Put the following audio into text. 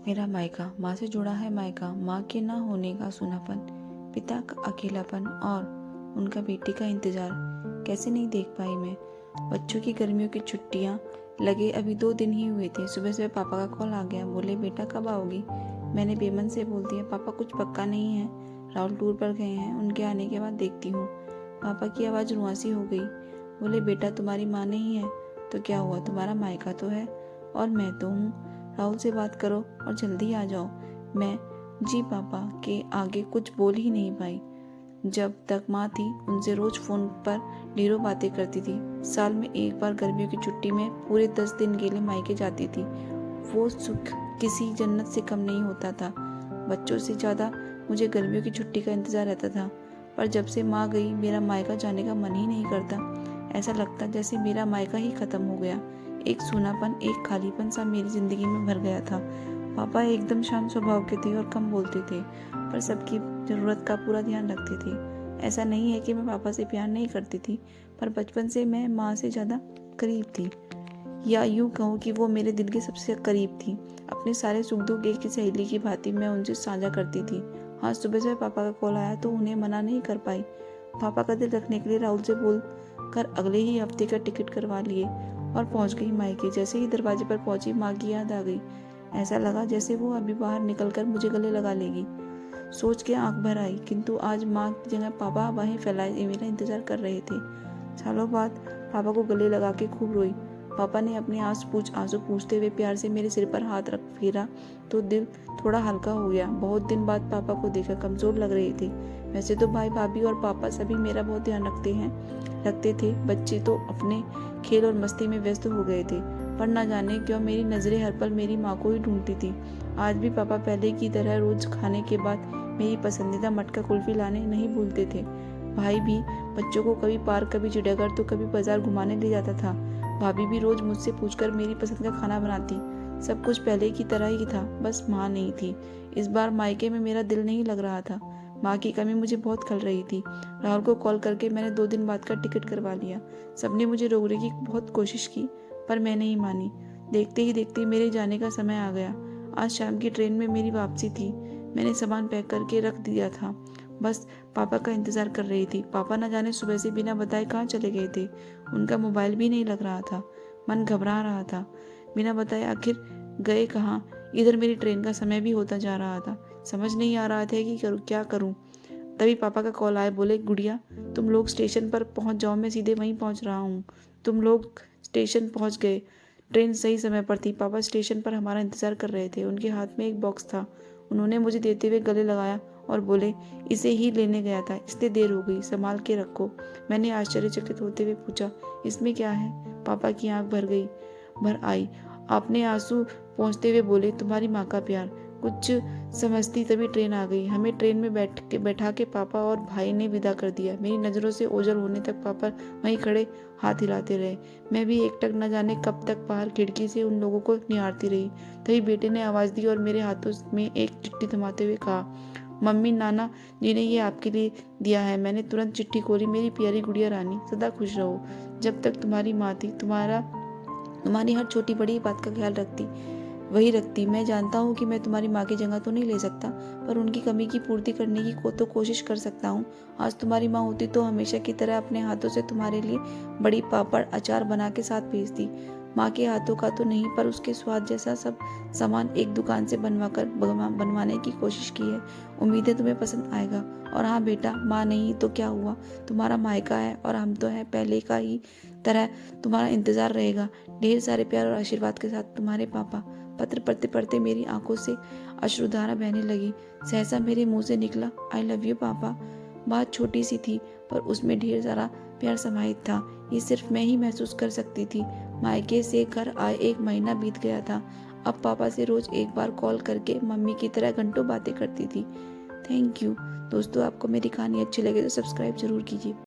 मेरा मायका, माँ से जुड़ा है मायका, माँ के ना होने का सूनापन, पिता का अकेलापन और उनका बेटी का इंतज़ार कैसे नहीं देख पाई मैं। बच्चों की गर्मियों की छुट्टियाँ लगे अभी 2 दिन ही हुए थे। सुबह सुबह पापा का कॉल आ गया, बोले बेटा कब आओगी। मैंने बेमन से बोल दिया पापा कुछ पक्का नहीं है, राहुल टूर पर गए हैं, उनके आने के बाद देखती हूँ। पापा की आवाज़ रुआसी हो गई। बोले बेटा तुम्हारी माँ नहीं है तो क्या हुआ, तुम्हारा मायका तो है और मैं तो हूँ। राहुल से बात करो और जल्दी आ जाओ। मैं जी पापा के आगे कुछ बोल ही नहीं पाई। जब तक माँ थी उनसे रोज फोन पर ढेरों बातें करती थी। साल में एक बार गर्मियों की छुट्टी में पूरे 10 दिन के लिए मायके जाती थी। वो सुख किसी जन्नत से कम नहीं होता था। बच्चों से ज़्यादा मुझे गर्मियों की छुट्टी का इंतज़ार रहता था। पर जब से माँ गई मेरा मायका जाने का मन ही नहीं करता। ऐसा लगता जैसे मेरा मायका ही ख़त्म हो गया। एक सूनापन, एक खालीपन सा मेरी ज़िंदगी में भर गया था। पापा एकदम शांत स्वभाव के थे और कम बोलते थे, पर सबकी ज़रूरत का पूरा ध्यान रखते थे। ऐसा नहीं है कि मैं पापा से प्यार नहीं करती थी, पर बचपन से मैं माँ से ज़्यादा करीब थी, या यूँ कहूँ कि वो मेरे दिल के सबसे करीब थी। अपने सारे सुख दुख एक सहेली की भांति मैं उनसे साझा करती थी। हाँ, सुबह सुबह पापा का कॉल आया तो उन्हें मना नहीं कर पाई। पापा का दिल रखने के लिए राहुल से बोल कर अगले ही हफ्ते का टिकट करवा लिए और पहुंच गई मायके। जैसे ही दरवाजे पर पहुंची माँ की याद आ गई। ऐसा लगा जैसे वो अभी बाहर निकलकर मुझे गले लगा लेगी। सोच के आंख भर आई, किंतु आज माँ की जगह पापा बाहें फैलाए मेरा इंतजार कर रहे थे। सालों बाद पापा को गले लगा के खूब रोई। पापा ने अपने आंसू पूछते हुए प्यार से मेरे सिर पर हाथ रख फेरा तो दिल थोड़ा हल्का हो गया। बहुत दिन बाद पापा को देखा, कमजोर लग रहे थे। वैसे तो भाई भाभी और पापा सभी मेरा बहुत ध्यान रखते थे। बच्चे तो अपने खेल और मस्ती में व्यस्त हो गए थे, पर न जाने क्यों मेरी नजरें हर पल मेरी माँ को ही ढूंढती थी। आज भी पापा पहले की तरह रोज खाने के बाद मेरी पसंदीदा मटका कुल्फी लाने नहीं भूलते थे। भाई भी बच्चों को कभी पार्क, कभी चिड़ियाघर तो कभी बाजार घुमाने ले जाता था। भाभी भी रोज मुझसे पूछकर मेरी पसंद का खाना बनाती। सब कुछ पहले की तरह ही था, बस माँ नहीं थी। इस बार मायके में मेरा दिल नहीं लग रहा था। माँ की कमी मुझे बहुत खल रही थी। राहुल को कॉल करके मैंने 2 दिन बाद का टिकट करवा लिया। सबने मुझे रोकने की बहुत कोशिश की, पर मैं नहीं मानी। देखते ही देखते मेरे जाने का समय आ गया। आज शाम की ट्रेन में मेरी वापसी थी। मैंने सामान पैक करके रख दिया था, बस पापा का इंतजार कर रही थी। पापा न जाने सुबह से बिना बताए कहाँ चले गए थे। उनका मोबाइल भी नहीं लग रहा था। मन घबरा रहा था, बिना बताए आखिर गए कहाँ। इधर मेरी ट्रेन का समय भी होता जा रहा था। समझ नहीं आ रहा था कि क्या करूँ। तभी पापा का कॉल आया। बोले गुड़िया तुम लोग स्टेशन पर पहुंच जाओ, मैं सीधे वहीं पहुंच रहा हूँ। तुम लोग स्टेशन पहुंच गए, ट्रेन सही समय पर थी। पापा स्टेशन पर हमारा इंतजार कर रहे थे। उनके हाथ में एक बॉक्स था। उन्होंने मुझे देते हुए गले लगाया और बोले इसे ही लेने गया था, इसलिए देर हो गई, संभाल के रखो। मैंने आश्चर्यचकित होते हुए पूछा इसमें क्या है। पापा की आंख भर आई। आपने आंसू पहुँचते हुए बोले तुम्हारी माँ का प्यार। कुछ समझती तभी ट्रेन आ गई। हमें ट्रेन में बैठा के पापा और भाई ने विदा कर दिया। मेरी नज़रों से ओझल होने तक पापा वहीं खड़े हाथ हिलाते रहे। मैं भी एकटक न जाने कब तक बाहर खिड़की से उन लोगों को निहारती रही। तभी बेटे ने आवाज़ दी और मेरे हाथों में एक चिट्ठी थमाते हुए कहा मम्मी नाना जी ने ये आपके लिए दिया है। मैंने तुरंत चिट्ठी खोली। मेरी प्यारी गुड़िया रानी, सदा खुश रहो। जब तक तुम्हारी माँ थी तुम्हारी हर छोटी बड़ी बात का ख्याल वही रखती। मैं जानता हूँ कि मैं तुम्हारी माँ की जगह तो नहीं ले सकता, पर उनकी कमी की पूर्ति करने की तो कोशिश कर सकता हूँ। आज तुम्हारी माँ होती तो हमेशा की तरह अपने हाथों से तुम्हारे लिए बड़ी पापड़ अचार बना के साथ भेजती। माँ के हाथों का तो नहीं, पर उसके स्वाद जैसा सब सामान एक दुकान से बनवाने की कोशिश की है। उम्मीद है तुम्हें पसंद आएगा। और हाँ बेटा, माँ नहीं तो क्या हुआ, तुम्हारा मायका है और हम तो हैं। पहले का ही तरह तुम्हारा इंतजार रहेगा। ढेर सारे प्यार और आशीर्वाद के साथ, तुम्हारे पापा। पत्र पढ़ते पढ़ते मेरी आंखों से अश्रुधारा बहने लगी। सहसा मेरे मुंह से निकला आई लव यू पापा। बात छोटी सी थी, पर उसमें ढेर सारा प्यार समाहित था। ये सिर्फ मैं ही महसूस कर सकती थी। मायके से घर आए 1 महीना बीत गया था। अब पापा से रोज एक बार कॉल करके मम्मी की तरह घंटों बातें करती थी। थैंक यू दोस्तों। आपको मेरी कहानी अच्छी लगे तो सब्सक्राइब जरूर कीजिए।